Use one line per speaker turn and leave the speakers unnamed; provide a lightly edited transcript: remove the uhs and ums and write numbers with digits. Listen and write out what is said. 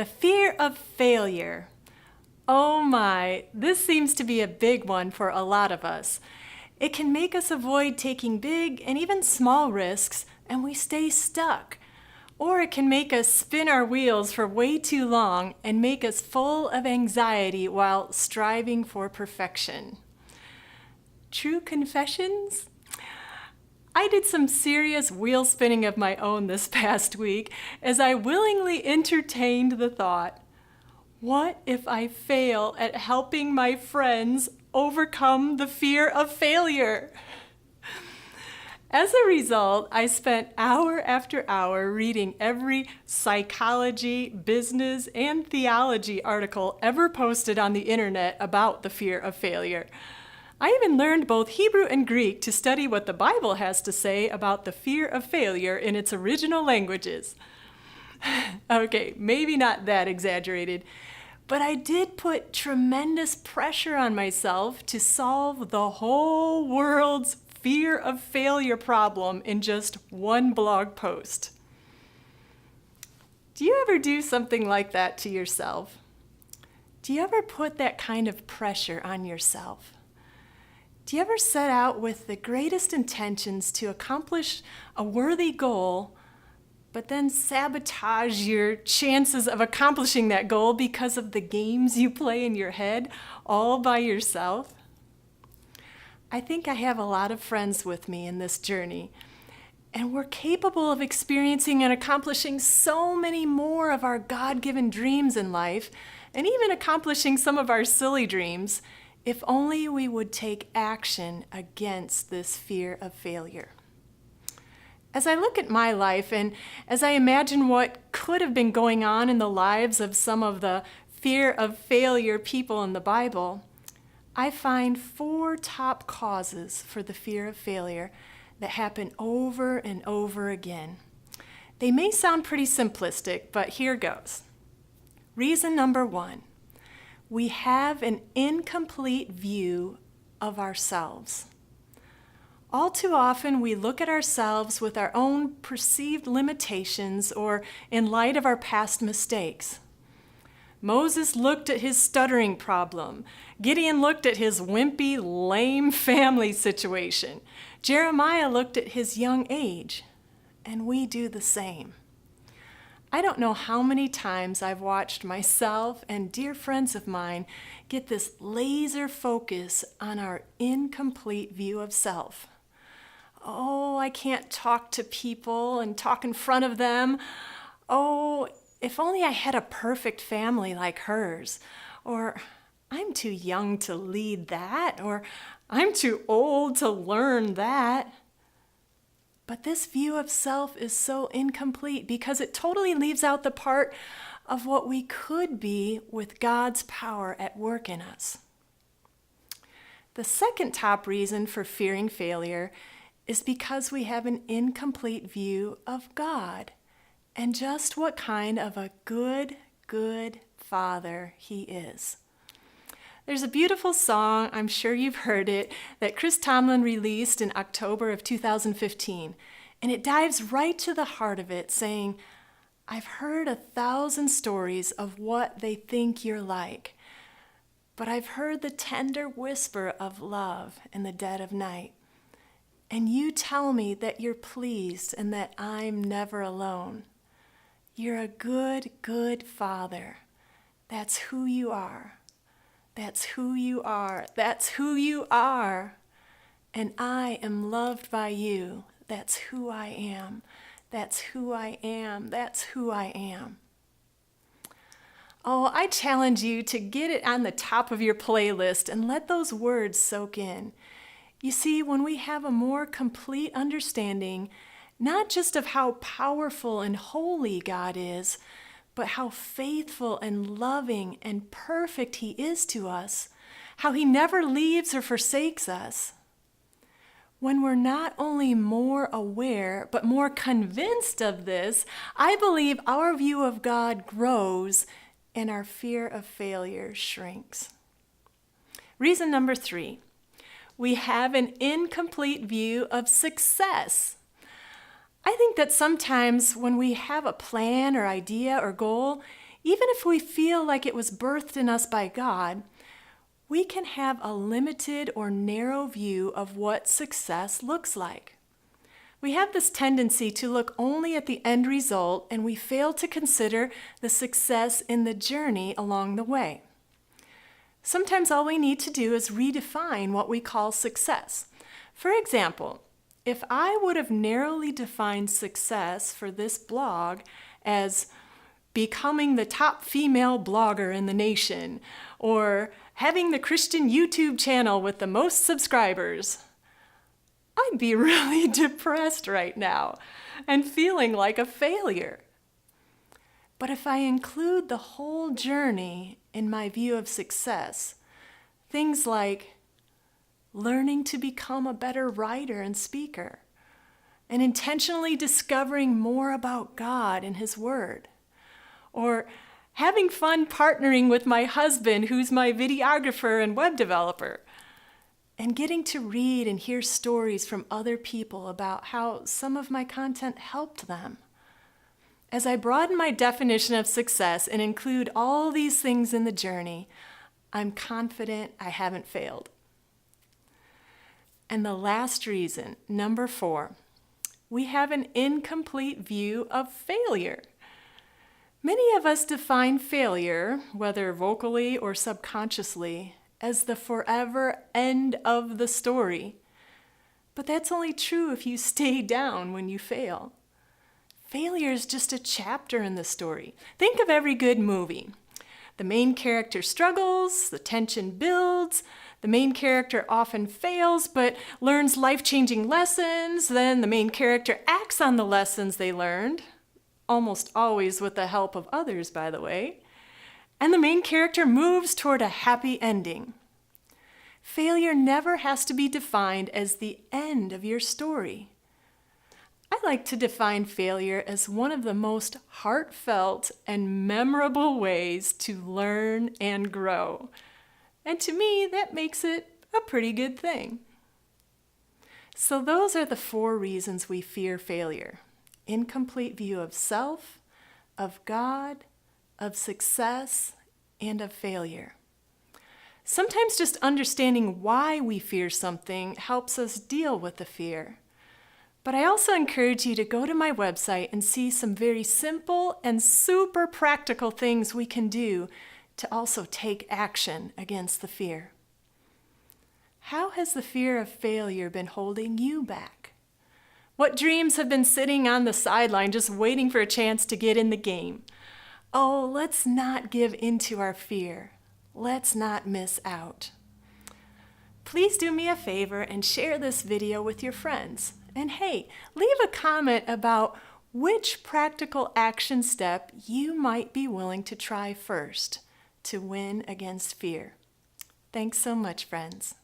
The fear of failure. Oh my, this seems to be a big one for a lot of us. It can make us avoid taking big and even small risks, and we stay stuck. Or it can make us spin our wheels for way too long and make us full of anxiety while striving for perfection. True confessions? I did some serious wheel spinning of my own this past week as I willingly entertained the thought, what if I fail at helping my friends overcome the fear of failure? As a result, I spent hour after hour reading every psychology, business, and theology article ever posted on the internet about the fear of failure. I even learned both Hebrew and Greek to study what the Bible has to say about the fear of failure in its original languages. Okay, maybe not that exaggerated, but I did put tremendous pressure on myself to solve the whole world's fear of failure problem in just one blog post. Do you ever do something like that to yourself? Do you ever put that kind of pressure on yourself? Do you ever set out with the greatest intentions to accomplish a worthy goal, but then sabotage your chances of accomplishing that goal because of the games you play in your head all by yourself? I think I have a lot of friends with me in this journey, and we're capable of experiencing and accomplishing so many more of our God-given dreams in life, and even accomplishing some of our silly dreams, if only we would take action against this fear of failure. As I look at my life and as I imagine what could have been going on in the lives of some of the fear of failure people in the Bible, I find 4 top causes for the fear of failure that happen over and over again. They may sound pretty simplistic, but here goes. Reason number 1. We have an incomplete view of ourselves. All too often, we look at ourselves with our own perceived limitations or in light of our past mistakes. Moses looked at his stuttering problem. Gideon looked at his wimpy, lame family situation. Jeremiah looked at his young age. And we do the same. I don't know how many times I've watched myself and dear friends of mine get this laser focus on our incomplete view of self. Oh, I can't talk to people and talk in front of them. Oh, if only I had a perfect family like hers. Or I'm too young to lead that. Or I'm too old to learn that. But this view of self is so incomplete because it totally leaves out the part of what we could be with God's power at work in us. The second top reason for fearing failure is because we have an incomplete view of God and just what kind of a good Father He is. There's a beautiful song, I'm sure you've heard it, that Chris Tomlin released in October of 2015, and it dives right to the heart of it, saying, I've heard 1,000 stories of what they think you're like, but I've heard the tender whisper of love in the dead of night. And you tell me that you're pleased and that I'm never alone. You're a good Father. That's who you are. That's who you are. That's who you are. And I am loved by you. That's who I am. That's who I am. That's who I am. Oh, I challenge you to get it on the top of your playlist and let those words soak in. You see, when we have a more complete understanding, not just of how powerful and holy God is, but how faithful and loving and perfect He is to us, how He never leaves or forsakes us. When we're not only more aware, but more convinced of this, I believe our view of God grows and our fear of failure shrinks. Reason number 3, we have an incomplete view of success. I think that sometimes when we have a plan or idea or goal, Even if we feel like it was birthed in us by God, we can have a limited or narrow view of what success looks like. We have this tendency to look only at the end result, and we fail to consider the success in the journey along the way. Sometimes all we need to do is redefine what we call success. For example, if I would have narrowly defined success for this blog as becoming the top female blogger in the nation, or having the Christian YouTube channel with the most subscribers, I'd be really depressed right now and feeling like a failure. But if I include the whole journey in my view of success, things like learning to become a better writer and speaker, and intentionally discovering more about God and His Word, or having fun partnering with my husband, who's my videographer and web developer, and getting to read and hear stories from other people about how some of my content helped them. As I broaden my definition of success and include all these things in the journey, I'm confident I haven't failed. And the last reason, number 4, we have an incomplete view of failure. Many of us define failure, whether vocally or subconsciously, as the forever end of the story. But that's only true if you stay down when you fail. Failure is just a chapter in the story. Think of every good movie. The main character struggles, the tension builds, the main character often fails but learns life-changing lessons, then the main character acts on the lessons they learned, almost always with the help of others, by the way, and the main character moves toward a happy ending. Failure never has to be defined as the end of your story. I like to define failure as one of the most heartfelt and memorable ways to learn and grow. And to me, that makes it a pretty good thing. So those are the 4 reasons we fear failure: incomplete view of self, of God, of success, and of failure. Sometimes just understanding why we fear something helps us deal with the fear. But I also encourage you to go to my website and see some very simple and super practical things we can do to also take action against the fear. How has the fear of failure been holding you back? What dreams have been sitting on the sideline just waiting for a chance to get in the game? Oh, let's not give in to our fear. Let's not miss out. Please do me a favor and share this video with your friends. And hey, leave a comment about which practical action step you might be willing to try first to win against fear. Thanks so much, friends.